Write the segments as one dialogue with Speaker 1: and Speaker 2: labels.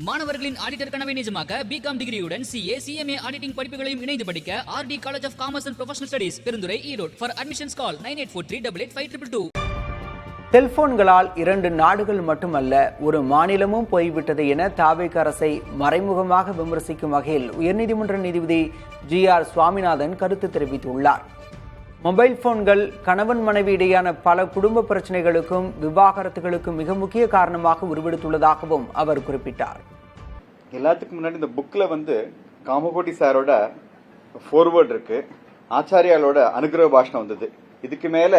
Speaker 1: மாணவர்களின் ஆடிட்டர் கனவை நிஜமாக்க பிகாம் டிகிரியுடன் சிஏ சிஎம்ஏ ஆடிட்டிங் படிப்புகளையும் இணைந்து படிக்க RT college of commerce and professional studies Perundurai Erode. For admissions call 9843885222.
Speaker 2: செல்போன்களால் 2 நாடுகள் மட்டுமல்ல ஒரு மாநிலமும் போய்விட்டது என தாவேக அரசை மறைமுகமாக விமர்சிக்கும் வகையில் உயர்நீதிமன்ற நீதிபதி GR சுவாமிநாதன் கருத்து தெரிவித்துள்ளார். மொபைல் போன்கள் கணவன் மனைவி இடையான பல குடும்ப பிரச்சனைகளுக்கும் விவாகரத்துகளுக்கும் மிக முக்கிய காரணமாக உருவெடுத்துள்ளதாகவும் அவர் குறிப்பிட்டார்.
Speaker 3: எல்லாத்துக்கும் முன்னாடி இந்த புக்ல காமகோடி சாரோட ஃபோர்வேர்ட் இருக்கு, ஆச்சாரியாலோட அனுகிரக பாஷணம் வந்தது. இதுக்கு மேல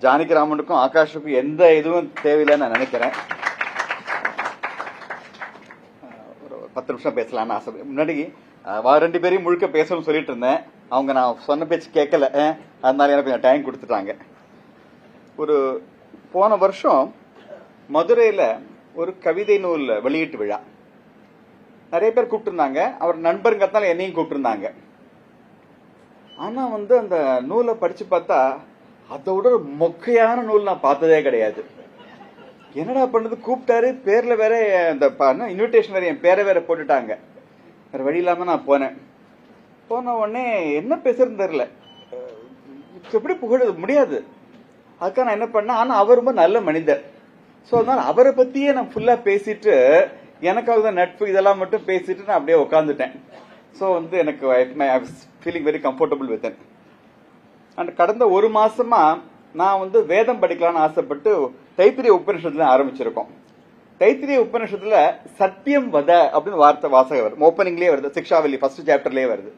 Speaker 3: ஜானகிராமனுக்கும் ஆகாஷுக்கும் எந்த இதுவும் தேவையில்லைன்னு நான் நினைக்கிறேன். ஒரு 10 நிமிஷம் பேசலாம்னு ஆசை. முன்னாடி 2 பேரையும் முழுக்க பேசணும்னு சொல்லிட்டு இருந்தேன். அவங்க நான் சொன்ன பேச்சு கேட்கல, அதனால எனக்கு கொஞ்சம் டைம் கொடுத்துட்டாங்க. ஒரு போன வருஷம் மதுரையில ஒரு கவிதை நூல் வெளியீட்டு விழா, நிறைய பேர் கூப்பிட்டுருந்தாங்க. அவர் நண்பருங்கிறதுனால என்னையும் கூப்பிட்டுருந்தாங்க. ஆனா அந்த நூலை படிச்சு பார்த்தா அதோட ஒரு மொக்கையான நூல் நான் பார்த்ததே கிடையாது. என்னடா பண்ணது, கூப்பிட்டாரு, பேர்ல வேற இந்த இன்விடேஷன் வேற என் பேரை வேற போட்டுட்டாங்க. வேற வழி இல்லாம நான் போன உடனே என்ன பேசுறது தெரியல, எப்படி புகழ முடியாது. அதுக்காக நான் என்ன பண்ணேன், ஆனா அவர் ரொம்ப நல்ல மனிதர். சோ அதனால அவரை பத்தியே நான் ஃபுல்லா பேசிட்டு எனக்காக நட்பு இதெல்லாம் மட்டும் பேசிட்டு நான் அப்படியே உட்காந்துட்டேன். சோ எனக்கு I was feeling very comfortable with. And கடந்த 1 மாசமா நான் வேதம் படிக்கலாம்னு ஆசைப்பட்டு தைத்திரிய உபநிஷத்துல ஆரம்பிச்சிருக்கோம். தைத்திரிய உபநிஷத்துல சத்தியம் வத அப்படின்னு வார்த்தை வாசகம் வருது, ஓப்பனிங்லயே வருது, சிக்ஷாவலி ஃபர்ஸ்ட் சாப்டர்லயே வருது.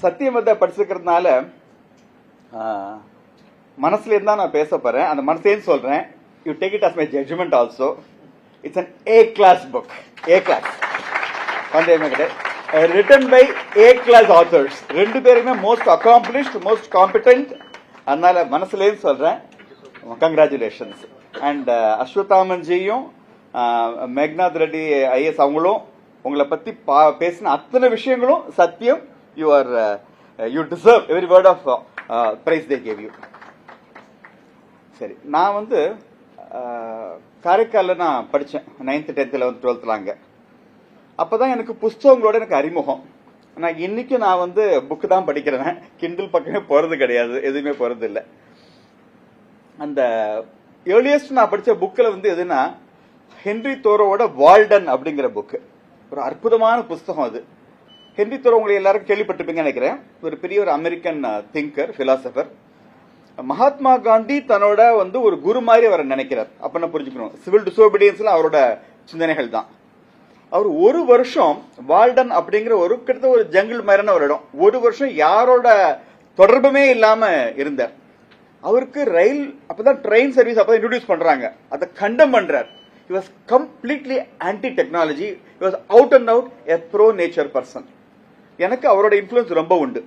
Speaker 3: சத்தியம் வத படிச்சிருக்கிறதுனால மனசுல இருந்தா நான் பேச போறேன். அந்த மனசேன்னு சொல்றேன், you take it as my judgment also. It's an A-class book. A-class சந்தேகமே கிடையாது. written by A-class authors. 2 பேருமே மோஸ்ட் அக்காம்பிளிஷ்ட், மோஸ்ட் காம்பிடென்ட். அதனால மனசுலேன்னு சொல்றேன், கங்க்ராச்சுலேஷன்ஸ். அண்ட் அஸ்வத்தாமன் ஜியும் மேக்நாத் ரெட்டி IAS அவங்களும் உங்களை பத்தி பேசின அத்தனை விஷயங்களும் சத்தியம். You deserve every word of praise they gave you. சரி, நான் காரைக்காலில் நான் படித்தேன் 9th 10th 11th 12th அங்க. அப்பதான் எனக்கு புஸ்தகங்களோட எனக்கு அறிமுகம். நான் இன்னைக்கும் நான் புக்கு தான் படிக்கிறேன், கிண்டில் பக்கமே போறது கிடையாது, எதுவுமே போறது இல்லை. அந்த ஏர்லியஸ்ட் நான் படிச்ச புக்கில் எதுனா ஹென்ரி தோரோவோட வால்டன் அப்படிங்கிற புக்கு. ஒரு அற்புதமான புஸ்தகம் அது. ஹென்ரி தோரோ உங்களை எல்லாரும் கேள்விப்பட்டிருப்பீங்கன்னு நினைக்கிறேன். ஒரு பெரிய ஒரு American thinker, philosopher. Mahatma Gandhi தன்னோட ஒரு குரு மாதிரி அவரை நினைக்கிறார். அப்ப நான் புரிஞ்சுக்கணும், சிவில் டிசோபீடியன்ஸ்ல அவரோட சிந்தனைகள் தான். அவர் 1 வருஷம் வால்டன் அப்படிங்கிற கிட்டத்தட்ட ஒரு ஜங்கிள் மாதிரியான ஒரு இடம், 1 வருஷம் யாரோட தொடர்புமே இல்லாம இருந்தார். அவருக்கு ரயில் அப்பதான் ட்ரெயின் சர்வீஸ் அப்பதான் இன்ட்ரோடியூஸ் பண்றாங்க, அதை கண்டம் பண்றார். He was completely anti-technology. He was out and out a pro-nature person. எனக்கு அவரோட இன்ஃப்ளூயன்ஸ் ரொம்ப உண்டு.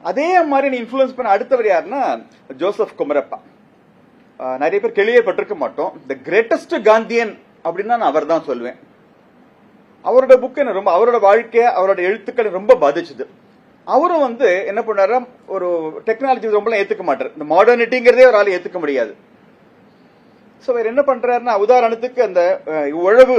Speaker 3: அதே மாதிரி நீ இன்ஃப்ளூயன்ஸ் பண்ண அடுத்தவர் யாருன்னா ஜோசப் குமரப்பா. நிறைய பேர் கேள்விப்பட்டிருக்க மாட்டோம். த கிரேட்டஸ்ட் காந்தியன் அப்படின்னா நான் அவர் தான் சொல்லுவேன். அவரோட புக் என்ன ரொம்ப, அவரோட வாழ்க்கை, அவரோட எழுத்துக்கள் ரொம்ப பாதிச்சுது. அவரும் என்ன பண்ணாரு, ஒரு டெக்னாலஜி ரொம்ப ஏத்துக்க மாட்டார். இந்த மாடர்னிட்டிங்கிறதே ஒரு ஆள் ஏத்துக்க முடியாது. சோ அவர் என்ன பண்றாருன்னா, உதாரணத்துக்கு அந்த உழவு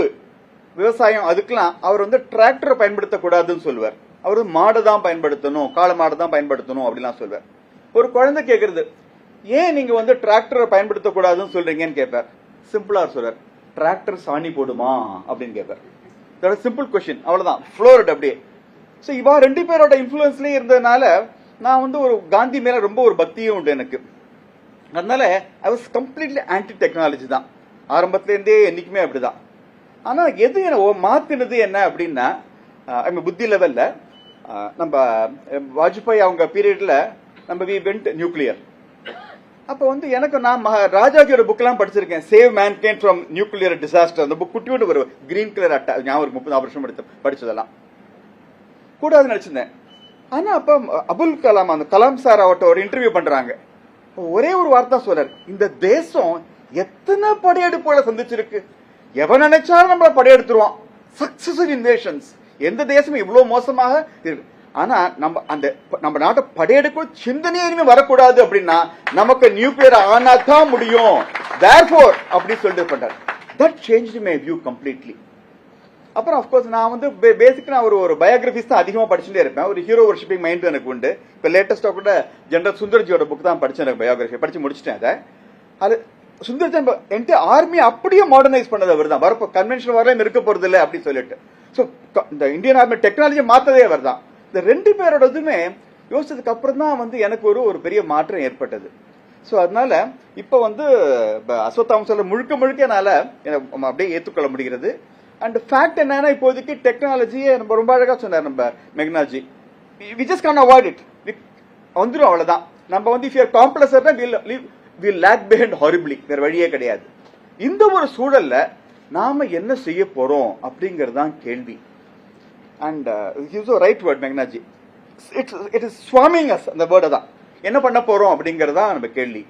Speaker 3: விவசாயம் அதுக்கெல்லாம் அவர் டிராக்டரை பயன்படுத்தக்கூடாதுன்னு சொல்லுவார். அவரு மாடை தான் பயன்படுத்தணும், காளை மாடை தான் பயன்படுத்தணும் அப்படிலாம் சொல்வார். ஒரு குழந்தை கேட்கறது, ஏன் நீங்க டிராக்டரை பயன்படுத்தக்கூடாதுன்னு சொல்றீங்கன்னு கேட்பார். சிம்பிளா சொல்றார், டிராக்டர் சாணி போடுமா அப்படின்னு கேட்பார். சிம்பிள் கொஸ்டின், அவ்வளவுதான், ஃப்ளோர்ட் அப்படியே. சோ இவா 2 பேரோட இன்ஃபுளுன்ஸ்லயே இருந்ததுனால நான் ஒரு காந்தி மேல ரொம்ப ஒரு பக்தியும் உண்டு எனக்கு. அதனால I was completely anti technology தான் ஆரம்பத்துல இருந்தே, என்னைக்குமே அப்படிதான். ஆனா எது என்ன மாத்தினது என்ன அப்படின்னா, புத்தி லெவல்ல நம்ம வாஜ்பாய் அவங்க பீரியட்ல நம்ம வி வென்ட் நியூக்ளியர். அப்ப எனக்கு நான் ராஜாஜியோட புக் எல்லாம் படிச்சிருக்கேன், save mankind from nuclear disaster. அந்த புக் குட்டியோடு ஒரு கிரீன் கலர் அட்டை, ஞாபகம் ஒரு 30 வருஷம் படிச்சதெல்லாம் கூடாதுன்னு நினைச்சிருந்தேன். ஆனா அப்ப அபுல் கலாம், அந்த கலாம் சார் அவர்கிட்ட ஒரு இன்டர்வியூ பண்றாங்க. ஒரே ஒரு வார்த்தை சொல்றாரு, இந்த தேசம் எத்தனை படையெடுப்புகளை சந்திச்சிருக்கு, எவன் நினைச்சாலும் நம்மள படையெடுத்துருவான். சக்சஸிவ் இன்வேஷன்ஸ், எந்த தேசமும் இவ்வளவு மோசமாக இருக்கு. ஆனா நம்ம நாட்டை படையெடுக்க சிந்தனையே இனிமே வரக்கூடாது அப்படின்னா நமக்கு நியூக்ளியர் ஆனா தான் முடியும். Therefore அப்படி சொல்லிட்டு பண்றாரு. That changed my view completely. அப்புறம் அஃப்கோர்ஸ் நான் வந்து பேசிக் நான் ஒரு பயோகிராபிஸ் தான் அதிகமா படிச்சுட்டே இருப்பேன். ஒரு ஹீரோ வர்ஷிப்பிங் மைண்ட் எனக்கு உண்டு. இப்ப லேட்டஸ்டா கூட ஜெனரல் சுந்தர்ஜியோட புக் தான் படிச்சேன், எனக்கு பயோகிராஃபி படிச்சு முடிச்சிட்டேன். அதை அது சுந்தர்ஜி என்கிட்ட ஆர்மி அப்படியே மாடர்னைஸ் பண்ணது அவர் தான். வரப்போ கன்வென்ஷன் வரலாம் இருக்க போறது இல்லை அப்படின்னு சொல்லிட்டு. ஸோ இந்த இந்தியன் ஆர்மி டெக்னாலஜி மாத்ததே அவர் தான். இந்த ரெண்டு பேரோடதுமே யோசிச்சதுக்கு அப்புறம் தான் வந்து எனக்கு ஒரு பெரிய மாற்றம் ஏற்பட்டது. ஸோ அதனால இப்ப வந்து அஸ்வத்தாமன் சொல்ல முழுக்க என்னால அப்படியே ஏற்றுக்கொள்ள முடிகிறது. அண்ட் ஃபேக்ட் என்னன்னா இப்போதைக்கு டெக்னாலஜியை நம்ம ரொம்ப அழகா சொன்னார் நம்ம Meghnaji. We just can't avoid it, வந்துடும் அவ்வளவுதான். நம்ம வந்து இஃப் யூ ஆர் காம்ப்ளசர்னா வில் லேக் பிஹைண்ட் ஹாரிபிளி, வேற வழியே கிடையாது. இந்த ஒரு சூழல்ல நாம என்ன செய்ய போறோம் அப்படிங்கிறது தான் கேள்வி. And right word Meghnaji, it is ஸ்வாமிங் அஸ், அந்த வேர்டை தான். என்ன பண்ண போறோம் அப்படிங்கறதா நம்ம கேள்வி.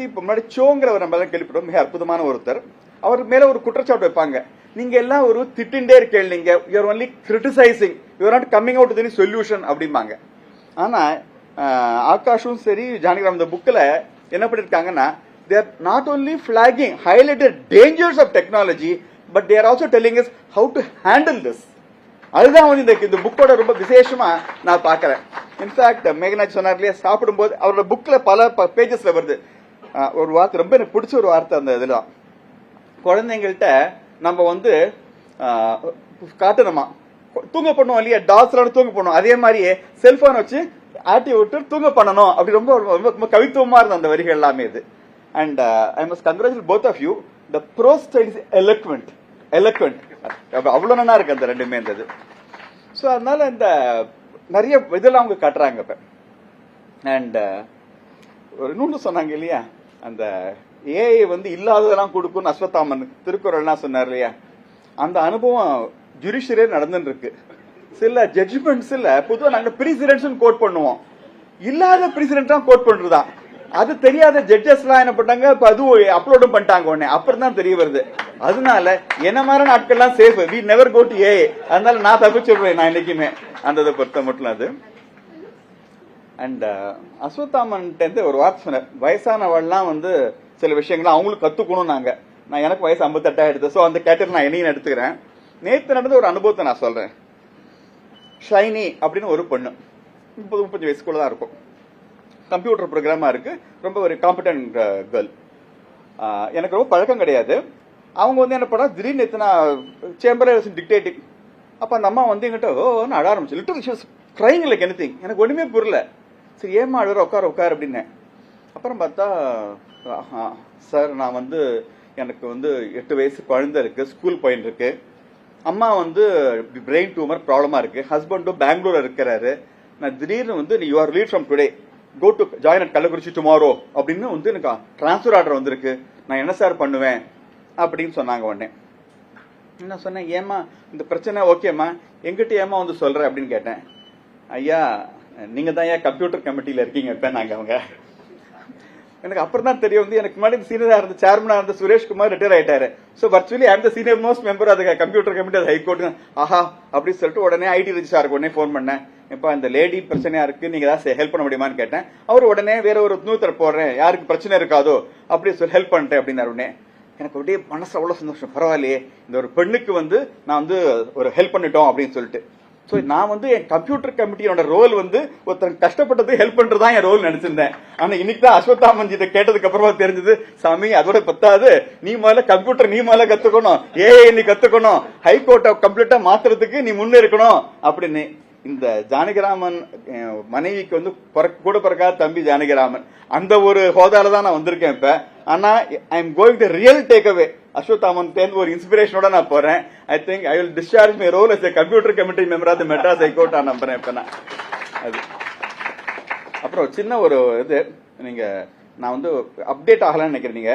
Speaker 3: இப்ப முன்னாடி சோங்கிறவர் நம்ம எல்லாம் கேள்விப்பட்டோம், மிக அற்புதமான ஒருத்தர். அவர் மேல ஒரு குற்றச்சாட்டு வைப்பாங்க, நீங்க எல்லாம் ஒரு திட்டின்டே இருக்கீங்க, you are only criticising, you are not coming out with any solution அப்படிம்பாங்க. ஆனா ஆகாஷும் சரி ஜானகிராம் இந்த புக்ல என்ன பண்ணிருக்காங்கன்னா, they are not only flagging highlighted dangers of technology, but they are also telling us how to handle this. அதுதான் வந்து இந்த புக்கோட ரொம்ப விசேஷமா நான் பாக்குறேன். இன்ஃபேக்ட் மேகநாத் சொன்னார் இல்லையா, சாப்பிடும்போது அவரோட புக்ல பல பேஜஸ்ல வருது ஒரு வார்த்தை, ரொம்ப எனக்கு பிடிச்ச ஒரு வார்த்தை. அந்த இதுதான் குழந்தைங்கள்ட்ட நம்ம வந்து காட்டணுமா, தூங்க பண்ணுவோம் இல்லையா, டாக்ஸ்லாம் தூங்க பண்ணுவோம், அதே மாதிரியே செல்போன் வச்சு ஆட்டி விட்டு தூங்க பண்ணணும். அப்படி ரொம்ப ரொம்ப கவித்துவமா இருந்த அந்த வரிகள் எல்லாமே இது. And I must congratulate both of you. The prose style is eloquent, அவ்வளவு நல்லா இருக்கு அந்த ரெண்டுமே இருந்தது. ஸோ அதனால இந்த நிறைய இதெல்லாம் அவங்க காட்டுறாங்க இப்ப. அண்ட் இன்னொன்று சொன்னாங்க இல்லையா, அந்த ஏஐ வந்து இல்லாததெல்லாம் கொடுக்கும் அஸ்வத்தாமன் திருக்குறள்லாம் சொன்னார் இல்லையா, அந்த அனுபவம் ஜுடிஷியரே நடந்துட்டு இருக்கு. சில ஜட்ஜ்மெண்ட்ஸ் இல்ல பொதுவாக நாங்க பிரசிடென்ட்ஸ் கோட் பண்ணுவோம், இல்லாத பிரசிடென்ட் கோட் பண்றதுதான். அது தெரியாத ஜட்ஜஸ் எல்லாம் என்ன பண்ணாங்க, இப்ப அதுவும் அப்லோடும் பண்ணிட்டாங்க உடனே, அப்புறம் தான் தெரிய வருது. அதனால என்ன மாதிரி நாட்கள்லாம் safe, we never go to AI. அதனால நான் தப்பிச்சுடுவேன் நான் என்னைக்குமே அந்த இதை பொறுத்த மட்டும் அது. அண்ட் அஸ்வத்தாமன் ஒரு வார்த்தை சொன்னார், வயசானவள்லாம் வந்து சில விஷயங்கள் அவங்களுக்கு கத்துக்கணும். நான் எனக்கு வயசு 58 ஆயிடுது. ஸோ அந்த கேட்டகரி நான் என்னையும் எடுத்துக்கிறேன். நேற்று நடந்த ஒரு அனுபவத்தை நான் சொல்றேன். ஷைனி அப்படின்னு ஒரு பொண்ணு 30-35 வயசுக்குள்ள தான் இருக்கும், கம்ப்யூட்டர் ப்ரோக்ராமா இருக்கு, ரொம்ப ஒரு காம்படென்ட் கேர்ள். எனக்கு ரொம்ப பழக்கம் கிடையாது. அவங்க வந்து என்ன பண்ணா, திடீர்னு நான் சேம்பர் டிக்டேட்டிங். அப்ப அந்த அம்மா வந்து எங்கிட்ட அழ ஆரம்பிச்சு, லிட்டில் க்ரைங் லைக் எனிதிங். எனக்கு ஒண்ணுமே புரியல. சரி ஏமா அழுற, உட்கார் அப்படின்னு. அப்புறம் பார்த்தா, சார் நான் வந்து எனக்கு வந்து 8 வயசு குழந்தை இருக்கு, ஸ்கூல் போயிட்டு இருக்கு, அம்மா வந்து பிரெயின் டியூமர் ப்ராப்ளமா இருக்கு, ஹஸ்பண்டும் பெங்களூர்ல இருக்கிறாரு, நான் திடீர்னு வந்து you are leave from today, go to join at Kallakurichi tomorrow அப்படின்னு வந்து எனக்கு டிரான்ஸ்ஃபர் ஆர்டர் வந்திருக்கு, நான் என்ன சார் பண்ணுவேன் அப்படின்னு சொன்னாங்க. உடனே என்ன சொன்னேன், ஏமா இந்த பிரச்சனை ஓகேம்மா, எங்கிட்ட ஏமா வந்து சொல்ற அப்படின்னு கேட்டேன். ஐயா நீங்க தான் ஏன் கம்ப்யூட்டர் கமிட்டியில இருக்கீங்க இப்ப நாங்க. அவங்க எனக்கு அப்புறம் தான் தெரியும், வந்து எனக்கு முன்னாடி சீனியரா இருந்த சேர்மனா இருந்த சுரேஷ்குமார் ரிட்டையர் ஆயிட்டாரு. So virtually I am the senior most member அது கம்ப்யூட்டர் கமிட்டி, அது ஹைகோர்ட். ஆஹா அப்படின்னு சொல்லிட்டு உடனே ஐடி ரெஜிஸ்டாருக்கு உடனே ஃபோன் பண்ணேன், இப்ப இந்த லேடி பிரச்சனையா இருக்கு, நீங்க ஏதாவது ஹெல்ப் பண்ண முடியுமான்னு கேட்டேன். அவர் உடனே வேற ஒரு நூத்தர் போடுறேன், யாருக்கு பிரச்சனை இருக்காதோ அப்படி சொல்லி ஹெல்ப் பண்ணிட்டேன் அப்படின்னு. உடனே எனக்கு அப்படியே மனசு அவ்வளவு சந்தோஷம், பரவாயில்லையே இந்த ஒரு பெண்ணுக்கு வந்து நான் வந்து ஒரு ஹெல்ப் பண்ணிட்டோம் அப்படின்னு சொல்லிட்டு. ஸோ நான் வந்து என் கம்ப்யூட்டர் கமிட்டியோட ரோல் வந்து ஒருத்தர் கஷ்டப்பட்டது ஹெல்ப் பண்றதா என் ரோல் நினைச்சிருந்தேன். ஆனா இன்னைக்கு தான் அஸ்வத்தாமன் கிட்ட கேட்டதுக்கு அப்புறமா தெரிஞ்சது, சாமி அதோட பத்தாது, நீ முதல்ல கம்ப்யூட்டர் நீ முதல்ல கத்துக்கணும், ஏஐ நீ கத்துக்கணும், ஹைகோர்ட்டை கம்ப்ளீட்டா மாத்துறதுக்கு நீ முன்னே இருக்கணும் அப்படின்னு. இந்த ஜானகிராமன் மனைவிக்கு வந்து கூட பிறக்காத தம்பி ஜானகிராமன், அந்த ஒரு ஹோதால தான் நான் வந்திருக்கேன் இப்ப. ஆனா I am going to real take away. Ashwathaman தேர்ந்து ஒரு இன்ஸ்பிரேஷனோட நான் போறேன். I think I will discharge my role as a computer committee member of the Madras high court நான் நம்புறேன் இப்ப நான். அது அப்புறம் சின்ன ஒரு இது, நீங்க நான் வந்து அப்டேட் ஆகலாம்னு நினைக்கிறேன். நீங்க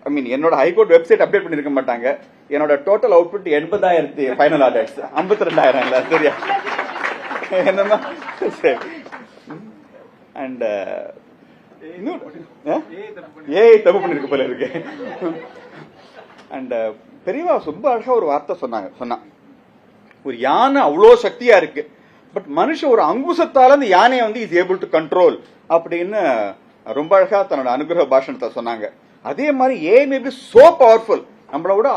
Speaker 3: ஐ மீன் என்னோட ஹைகோர்ட் வெப்சைட் அப்டேட் பண்ணிருக்க மாட்டாங்க. என்னோட டோட்டல் அவுட்புட் 80,000 ஃபைனல் ஆர்டர்ஸ், 52,000 இல்ல சரியா என்னமா. சரி. அண்ட் ஏஐ தப்பு பண்ணிருக்கு போல இருக்கு. அண்ட் பெரியவா ரொம்ப அழகா ஒரு வார்த்தை சொன்னா, ஒரு யானை அவ்வளோ சக்தியா இருக்கு, பட் மனுஷன் ஒரு அங்குசத்தால அந்த யானையை வந்து இஸ் ஏபிள் டு கண்ட்ரோல் அப்படின்னு ரொம்ப அழகா தன்னோட அனுகிரக பாஷணத்தை சொன்னாங்க. அதே மாதிரி AI may be so powerful, நம்மளோட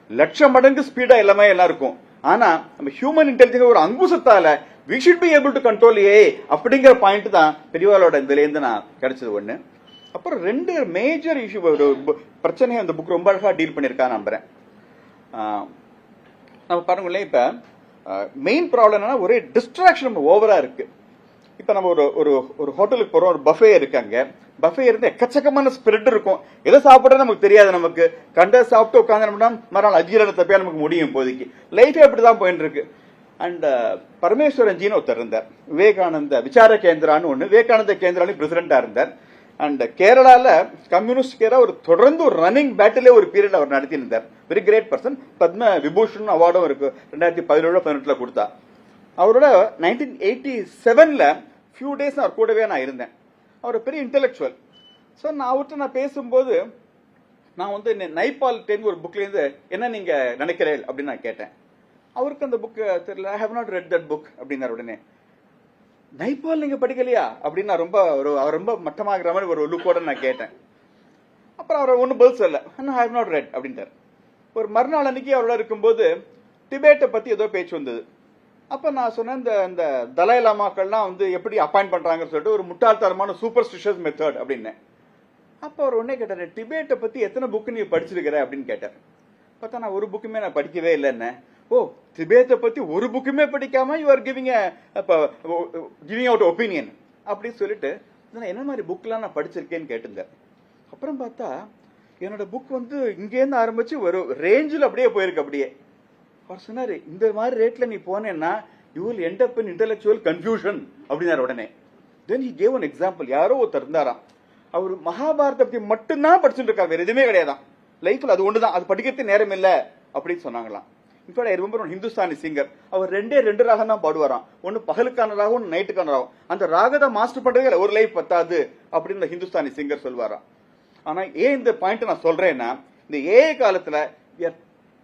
Speaker 3: லட்சம் மடங்கு ஸ்பீடா எல்லாமே எல்லாம் இருக்கும். ஆனா நம்ம ஹியூமன் இன்டெலிஜென்ஸ் ஒரு அங்குசத்தால we should be able to control AI அப்படிங்கிற பாயிண்ட் தான் பெரியவாளோட இதுல இருந்து நான் கிடைச்சது ஒண்ணு. அப்புறம் ரெண்டு மேஜர் இஷ்யூ பிரச்சனையை அந்த புக் ரொம்ப அழகா டீல் பண்ணிருக்கா நம்புறேன். நம்ம பாருங்களேன், இப்ப மெயின் ப்ராப்ளம் என்னன்னா ஒரே டிஸ்ட்ராக்ஷன் ஓவரா இருக்கு. இப்ப நம்ம ஒரு ஒரு ஹோட்டலுக்கு போறோம், ஒரு பஃபே இருக்காங்க. பஃபே இருந்து எக்கச்சக்கமான ஸ்பிரிட் இருக்கும். எதை சாப்பிட்றது நமக்கு தெரியாது. நமக்கு கண்ட சாப்பிட்டு உட்காந்து மறுநாள் அஜீரண தப்பையா நமக்கு முடியும். இப்போதைக்கு லைஃபே அப்படிதான் போயிட்டு இருக்கு. அண்ட் பரமேஸ்வரன்ஜின்னு ஒருத்தர் இருந்தார், விவேகானந்த விசார கேந்திரான்னு ஒண்ணு, விவேகானந்த கேந்திரான்னு பிரசிடண்டா இருந்தார். அண்ட் கேரளால கம்யூனிஸ்ட் கேரா ஒரு தொடர்ந்து ஒரு ரன்னிங் பேட்டிலே ஒரு பீரியட் அவர் நடத்தி இருந்தார். Very great person. Padma Vibhushan அவார்டும் இருக்கு 2017-18 கொடுத்தா. அவரோட 1987 ஃபியூ டேஸ் அவர் கூடவே நான் இருந்தேன். அவர் பெரிய இன்டெலெக்சுவல். ஸோ நான் அவர்கிட்ட பேசும்போது நான் வந்து நைபால் டென் ஒரு புக்ல இருந்து என்ன நீங்க நினைக்கிறேன் அப்படின்னு நான் கேட்டேன். அவருக்கு அந்த புக் தெரியல. I have not read that book அப்படின்னாரு. உடனே நைபால் நீங்க படிக்கலையா அப்படின்னு நான் அவர் ரொம்ப மட்டமாகிற மாதிரி ஒரு லுக்கோட நான் கேட்டேன். அப்புறம் அவர் ஒன்னும் பதில் சொல்லல. ஐ ஹவ் நாட் ரெட் அப்படின்ட்டார். ஒரு மறுநாள் அன்னைக்கு அவரோட இருக்கும்போது டிபேட்டை பத்தி ஏதோ பேச்சு வந்தது. அப்ப நான் சொன்னேன், இந்த தலாய் லாமாக்கள்லாம் வந்து எப்படி அப்பாயிண்ட் பண்றாங்கன்னு சொல்லிட்டு ஒரு முட்டாள்தனமான சூப்பர்ஸ்டிஷியஸ் மெத்தட் அப்படின்னு. அப்ப அவர் உடனே கேட்டாரு, டிபேட்டை பத்தி எத்தனை புக்கு நீ படிச்சிருக்கிற அப்படின்னு கேட்டார். பார்த்தா நான் ஒரு புக்குமே நான் படிக்கவே இல்லை. என்ன, ஓ டிபேட்டை பத்தி ஒரு புக்குமே படிக்காம you are giving out opinion அப்படின்னு சொல்லிட்டு என்ன மாதிரி புக்லாம் நான் படிச்சிருக்கேன்னு கேட்டிருந்தேன். அப்புறம் பார்த்தா என்னோட புக் வந்து இங்கேருந்து ஆரம்பிச்சு ஒரு ரேஞ்சில் அப்படியே போயிருக்கு. அப்படியே அவர் சொன்னாரு, இந்த மாதிரி ரேட்ல நீ போனேன்னா you will end up in intellectual confusion அப்படின்னாரு. உடனே then he gave one example. யாரோ ஒருத்தர் இருந்தாராம், அவர் மகாபாரத பத்தி மட்டும்தான் படிச்சுட்டு இருக்காரு, வேற எதுவுமே கிடையாதான் லைஃப்ல. அது ஒண்ணுதான், அது படிக்கிறதுக்கு நேரம் இல்ல அப்படின்னு சொன்னாங்களாம். இப்ப ரொம்ப ஹிந்துஸ்தானி சிங்கர், அவர் ரெண்டு ராகம் தான் பாடுவாராம். ஒன்னு பகலுக்கான ராகம், ஒன்னு நைட்டுக்கான ராகம். அந்த ராகத்தை மாஸ்டர் பண்றதுல ஒரு லைஃப் பத்தாது அப்படின்னு ஹிந்துஸ்தானி சிங்கர் சொல்வாராம். ஆனா ஏன் இந்த பாயிண்ட் நான் சொல்றேன்னா, இந்த ஏஐ காலத்துல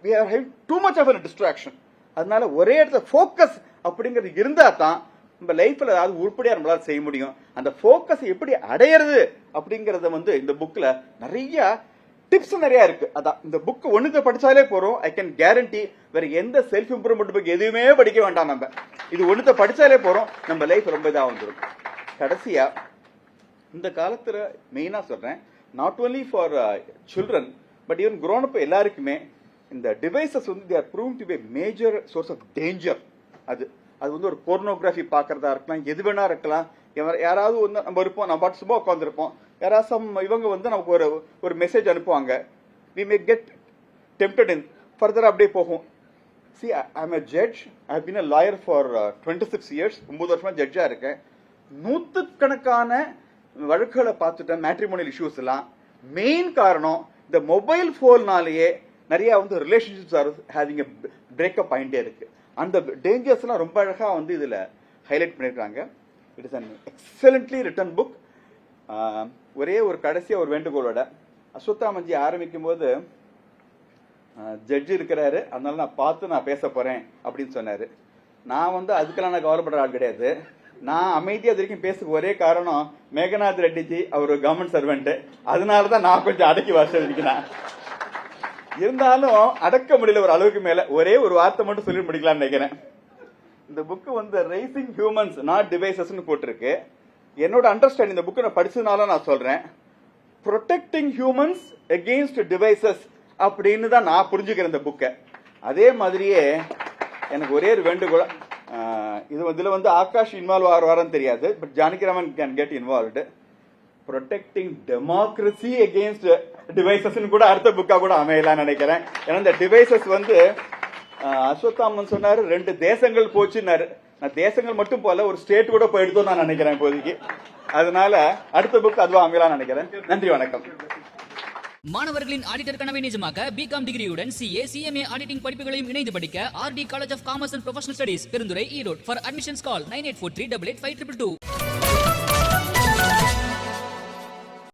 Speaker 3: we are having too much of a distraction. அதனால ஒரே இடத்துல ஃபோக்கஸ் அப்படிங்கிறது இருந்தா தான் நம்ம லைஃப்ல ஏதாவது உருப்படியா நம்மளால செய்ய முடியும். அந்த ஃபோக்கஸ் எப்படி அடையிறது அப்படிங்கறத வந்து இந்த புக்ல நிறைய டிப்ஸ் நிறைய இருக்கு. அதான் இந்த புக் ஒண்ணுத்தை படிச்சாலே போறோம். ஐ கேன் கேரண்டி வேற எந்த செல்ஃப் இம்ப்ரூவ்மெண்ட் புக் எதுவுமே படிக்க வேண்டாம். நம்ம இது ஒண்ணுத்தை படிச்சாலே போறோம், நம்ம லைஃப் ரொம்ப இதா வந்துடும். கடைசியா இந்த காலத்துல மெயினா சொல்றேன், not only for children but even grown up எல்லாருக்குமே இந்த டிவைசஸ் வந்து they are proven to be a major source of danger. அது வந்து ஒரு போர்னோகிராஃபி பாக்குறதா இருக்கலாம், எது வேணா இருக்கலாம். யாராவது வந்து நம்ம இருப்போம், நம்ம பாட்டு சும்மா உட்காந்துருப்போம், யாராவது இவங்க வந்து நமக்கு ஒரு மெசேஜ் அனுப்புவாங்க. we may get tempted in further அப்படியே போகும். see I am a judge. I have been a lawyer for 26 years. 9 வருஷமா ஜட்ஜா இருக்கேன். நூத்துக்கணக்கான வழக்குகளை பார்த்துட்டேன். மேட்ரிமோனியல் இஷ்யூஸ் எல்லாம் மெயின் காரணம் இந்த மொபைல் போன்னாலேயே நிறைய வந்து ரிலேஷன்ஷிப்ஸ் ஆர் ஹேவிங் பிரேக்கப் ஆயிட்டே இருக்கு. அந்த டேஞ்சர்ஸ் எல்லாம் ரொம்ப அழகா வந்து இதுல ஹைலைட் பண்ணிருக்காங்க. It is an excellently written book. ஒரே ஒரு கடைசியா ஒரு வேண்டுகோளோட, அஸ்வத்தாமன்ஜி ஆரம்பிக்கும் போது ஜட்ஜி இருக்கிறாரு, அதனால நான் பார்த்து நான் பேச போறேன் அப்படின்னு சொன்னாரு. நான் வந்து அதுக்கெல்லாம் நான் கவலைப்படுற ஆள் கிடையாது. நான் அமைதியா அது வரைக்கும் பேசுக்கு ஒரே காரணம் மேகநாத் ரெட்டிஜி அவர் கவர்மெண்ட் சர்வெண்ட், அதனாலதான் நான் கொஞ்சம் அடக்கி வச்சிருக்கேன். இருந்தாலும் அடக்க முடியல ஒரு அளவுக்கு மேல. ஒரே ஒரு வார்த்தை மட்டும் சொல்லி முடிக்கலாம்னு நினைக்கிறேன். இந்த புக் வந்து ரைசிங் ஹியூமன்ஸ் நாட் டிவைசஸ்னு போட்டிருக்கு. என்னோட அண்டர்ஸ்டாண்டிங் இந்த புக்கை நான் படிச்சதுனால நான் சொல்றேன், ப்ரொடெக்டிங் ஹியூமன்ஸ் அகெயின்ஸ்ட் டிவைசஸ் அப்படின்னு தான் நான் புரிஞ்சுக்கிறேன் இந்த புக்கை. அதே மாதிரியே எனக்கு ஒரே ஒரு வேண்டுகோள், இதுல வந்து ஆகாஷ் இன்வால்வ் ஆகிறான்னு தெரியாது, but Janakiraman can get involved. Protecting democracy against devices கூட அடுத்த புக்கா கூட அமையலாம்னு நினைக்கிறேன். ஏன்னா இந்த டிவைசஸ் வந்து அஸ்வத்தாமன் சொன்னாரு 2 தேசங்கள் போச்சுன்னாரு. நான் தேசங்கள் மட்டும் போல ஒரு ஸ்டேட் கூட போயிடுதோ நான் நினைக்கிறேன் இப்போதைக்கு. அதனால அடுத்த புக் அதுவா அமையலாம்னு நினைக்கிறேன். நன்றி, வணக்கம்.
Speaker 1: மாணவர்களின் ஆடிட்டர் கனவை நிஜமாக்க பிகாம் டிகிரியுடன் சிஏ சிஎம்ஏ ஆடிட்டிங் படிப்புகளையும் இணைந்து படிக்க RT college of commerce and professional studies Perundurai Erode. For admissions call 9843885222.